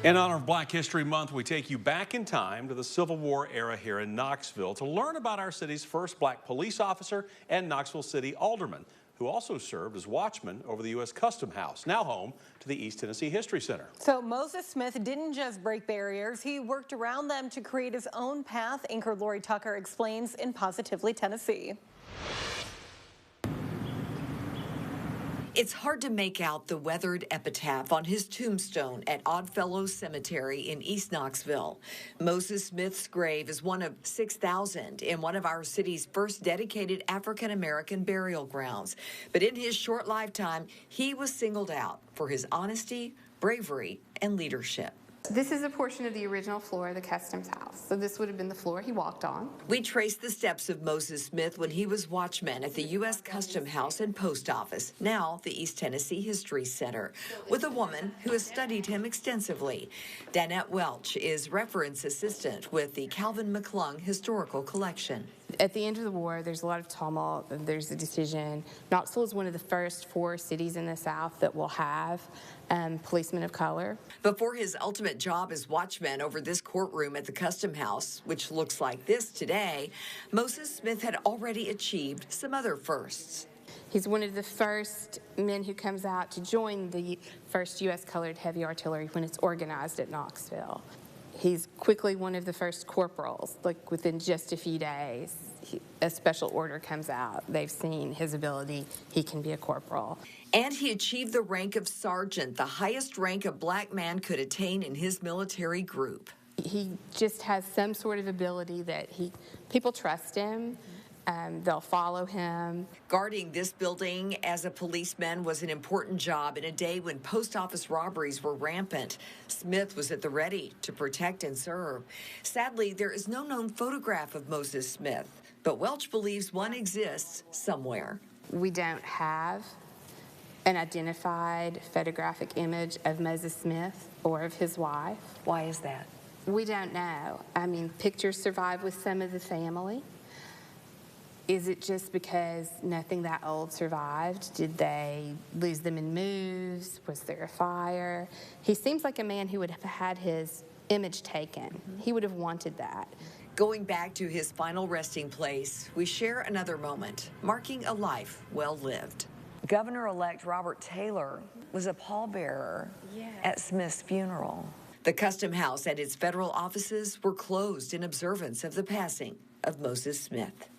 In honor of Black History Month, we take you back in time to the Civil War era here in Knoxville to learn about our city's first black police officer and Knoxville City alderman, who also served as watchman over the U.S. Custom House, now home to the East Tennessee History Center. So Moses Smith didn't just break barriers, he worked around them to create his own path. Anchor Lori Tucker explains in Positively Tennessee. It's hard to make out the weathered epitaph on his tombstone at Oddfellows Cemetery in East Knoxville. Moses Smith's grave is one of 6,000 in one of our city's first dedicated African-American burial grounds. But in his short lifetime, he was singled out for his honesty, bravery, and leadership. This is a portion of the original floor of the Customs House, so this would have been the floor he walked on. We traced the steps of Moses Smith when he was watchman at the U.S. Custom House and Post Office, now the East Tennessee History Center, with a woman who has studied him extensively. Danette Welch is reference assistant with the Calvin McClung Historical Collection. At the end of the war, there's a lot of tumult. There's a decision. Knoxville is one of the first 4 cities in the South that will have policemen of color. Before his ultimate job as watchman over this courtroom at the Custom House, which looks like this today, Moses Smith had already achieved some other firsts. He's one of the first men who comes out to join the first U.S. Colored Heavy Artillery when it's organized at Knoxville. He's quickly one of the first corporals, like within just a few days. A special order comes out. They've seen his ability. He can be a corporal. And he achieved the rank of sergeant, the highest rank a black man could attain in his military group. He just has some sort of ability that people trust him. They'll follow him. Guarding this building as a policeman was an important job in a day when post office robberies were rampant. Smith was at the ready to protect and serve. Sadly, there is no known photograph of Moses Smith, but Welch believes one exists somewhere. We don't have an identified photographic image of Moses Smith or of his wife. Why is that? We don't know. I mean, pictures survive with some of the family. Is it just because nothing that old survived? Did they lose them in moves? Was there a fire? He seems like a man who would have had his image taken. He would have wanted that. Going back to his final resting place, we share another moment, marking a life well lived. Governor-elect Robert Taylor was a pallbearer at Smith's funeral. The Custom House and its federal offices were closed in observance of the passing of Moses Smith.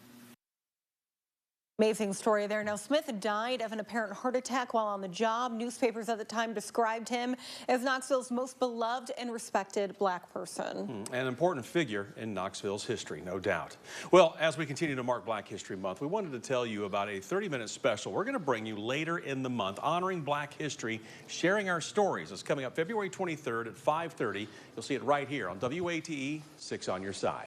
Amazing story there. Now, Smith died of an apparent heart attack while on the job. Newspapers at the time described him as Knoxville's most beloved and respected black person. An important figure in Knoxville's history, no doubt. Well, as we continue to mark Black History Month, we wanted to tell you about a 30-minute special we're going to bring you later in the month, honoring Black history, sharing our stories. It's coming up February 23rd at 5:30. You'll see it right here on WATE 6 on your side.